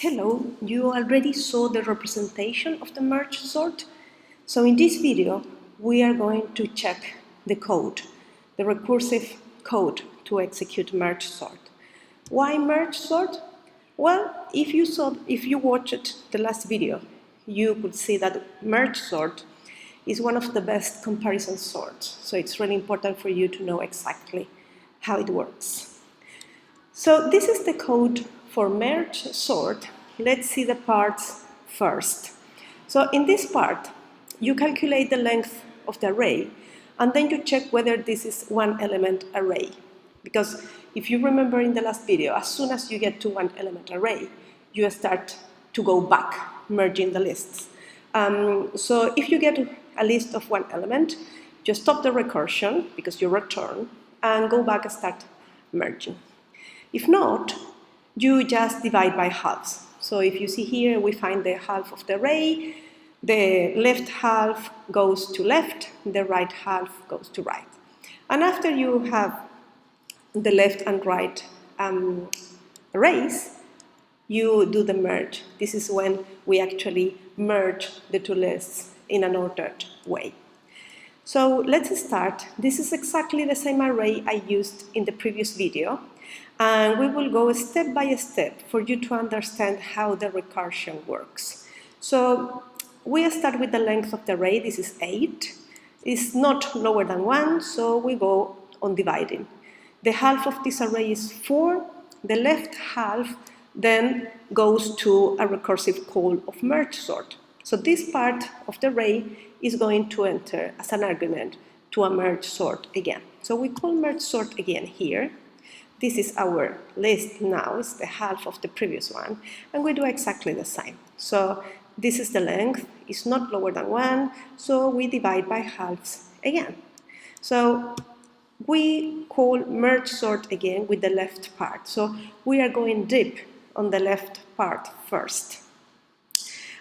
Hello, you already saw the representation of the merge sort. So in this video, we are going to check the code, the recursive code to execute merge sort. Why merge sort? Well, if you watched the last video, you could see that merge sort is one of the best comparison sorts. So it's really important for you to know exactly how it works. So this is the code for merge sort. Let's see the parts first. So in this part, you calculate the length of the array, and then you check whether this is one element array. Because if you remember in the last video, as soon as you get to one element array, you start to go back, merging the lists. So if you get a list of one element, you stop the recursion because you return, and go back and start merging. If not, you just divide by halves. So if you see here, we find the half of the array, the left half goes to left, the right half goes to right. And after you have the left and right arrays, you do the merge. This is when we actually merge the two lists in an ordered way. So let's start. This is exactly the same array I used in the previous video. And we will go step by step for you to understand how the recursion works. So we start with the length of the array. This is 8. It's not lower than 1, so we go on dividing. The half of this array is 4. The left half then goes to a recursive call of merge sort. So this part of the array is going to enter as an argument to a merge sort again. So we call merge sort again here. This is our list now, it's the half of the previous one, and we do exactly the same. So this is the length, it's not lower than 1, so we divide by halves again. So we call merge sort again with the left part. So we are going deep on the left part first.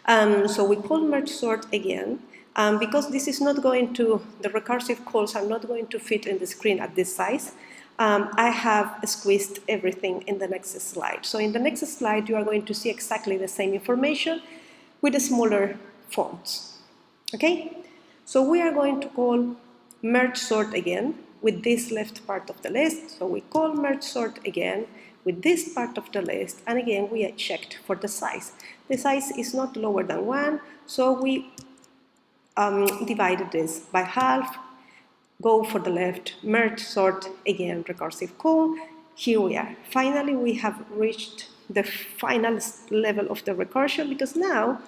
So we call merge sort again, because this is not going to, the recursive calls are not going to fit in the screen at this size. I have squeezed everything in the next slide. So in the next slide, you are going to see exactly the same information with the smaller fonts. Okay? So we are going to call merge sort again with this left part of the list. So we call merge sort again with this part of the list. And again, we checked for the size. The size is not lower than 1, so we divided this by half. Go for the left, merge sort, again, recursive call. Here we are. Finally, we have reached the final level of the recursion, because now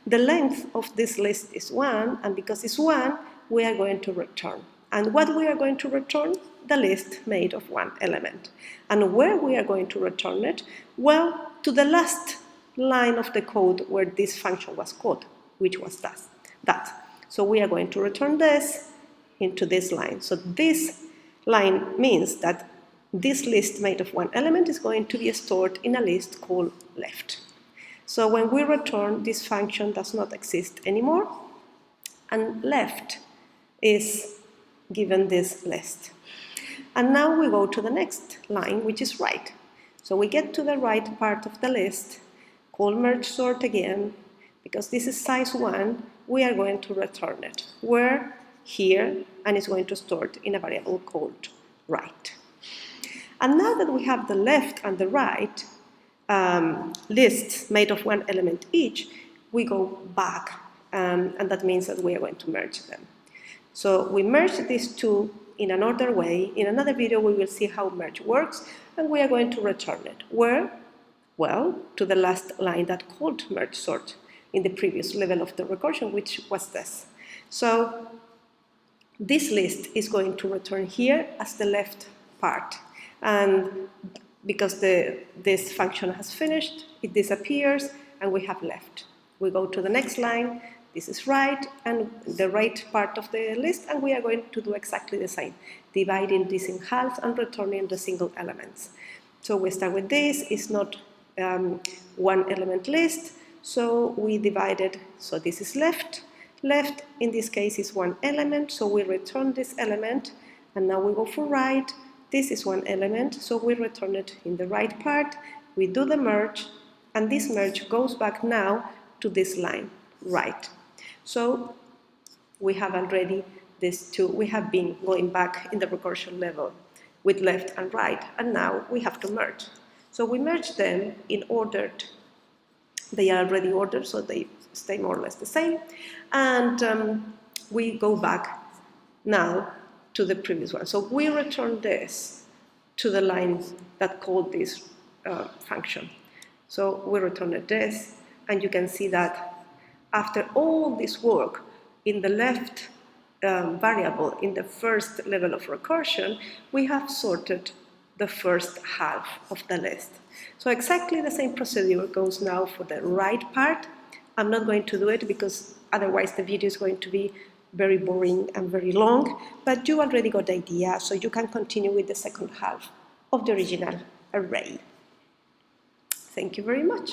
the length of this list is 1, and because it's 1, we are going to return. And what we are going to return? The list made of one element. And where we are going to return it? Well, to the last line of the code where this function was called, which was that. So we are going to return this into this line. So this line means that this list made of one element is going to be stored in a list called left. So when we return, this function does not exist anymore, and left is given this list. And now we go to the next line, which is right. So we get to the right part of the list, call merge sort again. Because this is size 1, we are going to return it. Where? Here, and it's going to store it in a variable called right. And now that we have the left and the right lists made of one element each, we go back, and that means that we are going to merge them. So we merge these two in an ordered way. In another video, we will see how merge works, and we are going to return it. Where? Well, to the last line that called merge sort in the previous level of the recursion, which was this. So this list is going to return here as the left part. And because this function has finished, it disappears, and we have left. We go to the next line. This is right, and the right part of the list, and we are going to do exactly the same, dividing this in half and returning the single elements. So we start with this. It's not one element list, so we divide it. So this is left. Left, in this case, is one element, so we return this element, and now we go for right. This is one element, so we return it in the right part. We do the merge, And this merge goes back now to this line, right. So we have already these two, we have been going back in the recursion level with left and right, and now we have to merge. So we merge them in ordered, they are already ordered, so they stay more or less the same, and we go back now to the previous one. So we return this to the line that called this function. So we returned this, and you can see that after all this work in the left variable in the first level of recursion, we have sorted the first half of the list. So exactly the same procedure goes now for the right part. I'm not going to do it because otherwise the video is going to be very boring and very long, but you already got the idea, so you can continue with the second half of the original array. Thank you very much.